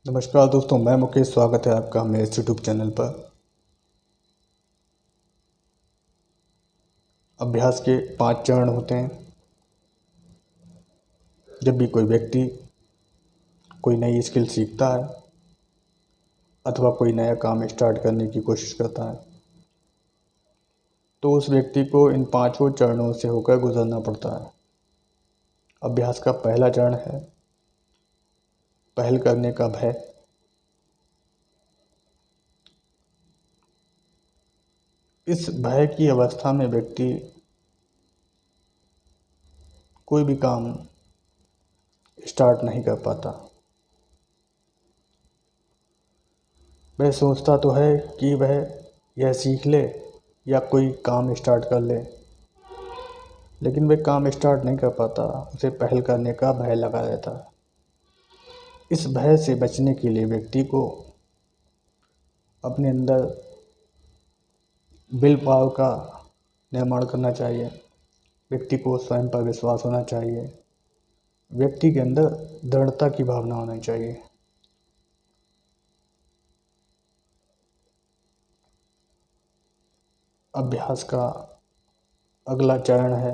नमस्कार दोस्तों, मैं मुकेश। स्वागत है आपका मेरे यूट्यूब चैनल पर। अभ्यास के 5 चरण होते हैं। जब भी कोई व्यक्ति कोई नई स्किल सीखता है अथवा कोई नया काम स्टार्ट करने की कोशिश करता है तो उस व्यक्ति को इन 5 चरणों से होकर गुजरना पड़ता है। अभ्यास का पहला चरण है पहल करने का भय। इस भय की अवस्था में व्यक्ति कोई भी काम स्टार्ट नहीं कर पाता। वह सोचता तो है कि वह यह सीख ले या कोई काम स्टार्ट कर ले, लेकिन वह काम स्टार्ट नहीं कर पाता। उसे पहल करने का भय लगा रहता है। इस भय से बचने के लिए व्यक्ति को अपने अंदर विल पावर का निर्माण करना चाहिए। व्यक्ति को स्वयं पर विश्वास होना चाहिए। व्यक्ति के अंदर दृढ़ता की भावना होनी चाहिए। अभ्यास का अगला चरण है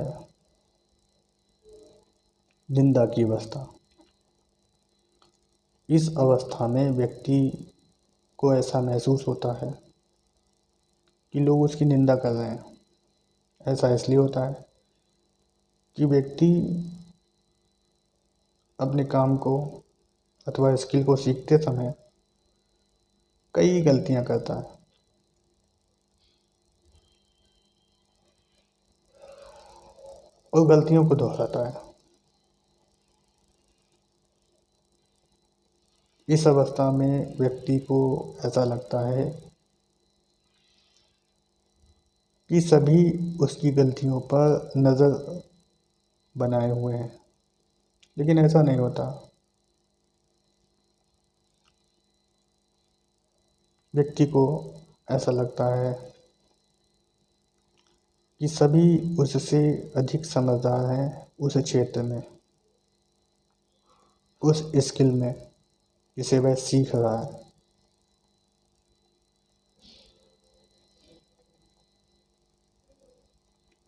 निंदा की अवस्था। इस अवस्था में व्यक्ति को ऐसा महसूस होता है कि लोग उसकी निंदा कर रहे हैं। ऐसा इसलिए होता है कि व्यक्ति अपने काम को अथवा स्किल को सीखते समय कई गलतियां करता है। और गलतियों को दोहराता है। इस अवस्था में व्यक्ति को ऐसा लगता है कि सभी उसकी गलतियों पर नज़र बनाए हुए हैं, लेकिन ऐसा नहीं होता। व्यक्ति को ऐसा लगता है कि सभी उससे अधिक समझदार हैं उस क्षेत्र में, उस स्किल में जिसे वह सीख रहा है।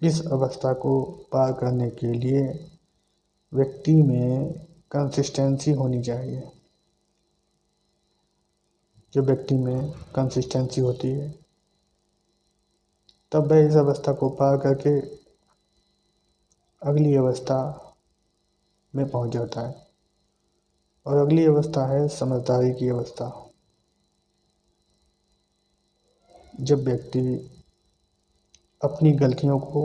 इस अवस्था को पार करने के लिए व्यक्ति में कंसिस्टेंसी होनी चाहिए। जब व्यक्ति में कंसिस्टेंसी होती है तब वह इस अवस्था को पार करके अगली अवस्था में पहुंच जाता है। और अगली अवस्था है समझदारी की अवस्था। जब व्यक्ति अपनी गलतियों को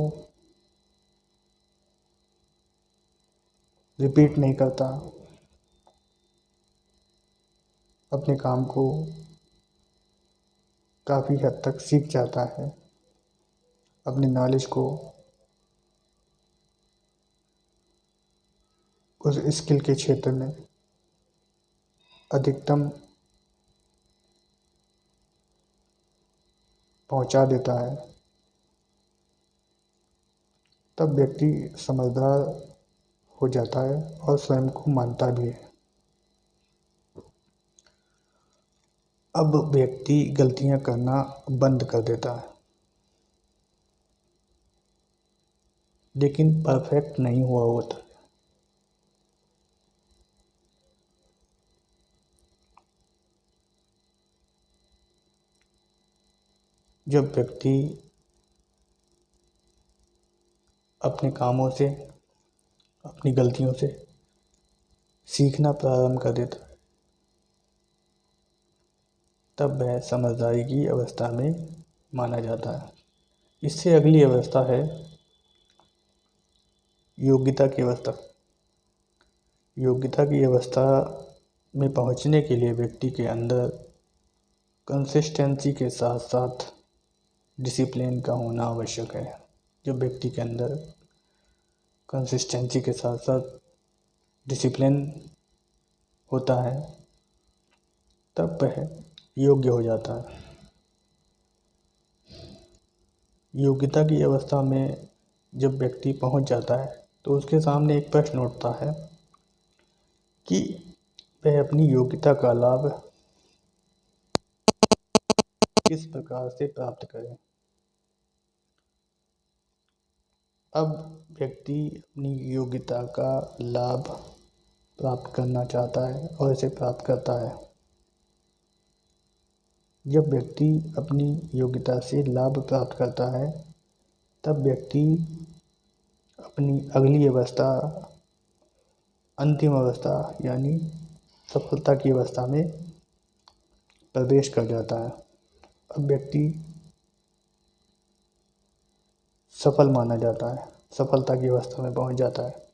रिपीट नहीं करता, अपने काम को काफ़ी हद तक सीख जाता है, अपनी नॉलेज को उस स्किल के क्षेत्र में अधिकतम पहुंचा देता है, तब व्यक्ति समझदार हो जाता है और स्वयं को मानता भी है। अब व्यक्ति गलतियां करना बंद कर देता है, लेकिन परफेक्ट नहीं हुआ होता। जब व्यक्ति अपने कामों से, अपनी गलतियों से सीखना प्रारंभ कर देता है, तब वह समझदारी की अवस्था में माना जाता है। इससे अगली अवस्था है योग्यता की अवस्था। योग्यता की अवस्था में पहुंचने के लिए व्यक्ति के अंदर कंसिस्टेंसी के साथ साथ डिसिप्लिन का होना आवश्यक है। जब व्यक्ति के अंदर कंसिस्टेंसी के साथ साथ डिसिप्लिन होता है तब वह योग्य हो जाता है। योग्यता की अवस्था में जब व्यक्ति पहुंच जाता है तो उसके सामने एक प्रश्न उठता है कि वह अपनी योग्यता का लाभ किस प्रकार से प्राप्त करें। अब व्यक्ति अपनी योग्यता का लाभ प्राप्त करना चाहता है और इसे प्राप्त करता है। जब व्यक्ति अपनी योग्यता से लाभ प्राप्त करता है तब व्यक्ति अपनी अगली अवस्था, अंतिम अवस्था यानी सफलता की अवस्था में प्रवेश कर जाता है। अब व्यक्ति सफल माना जाता है, सफलता की अवस्था में पहुंच जाता है।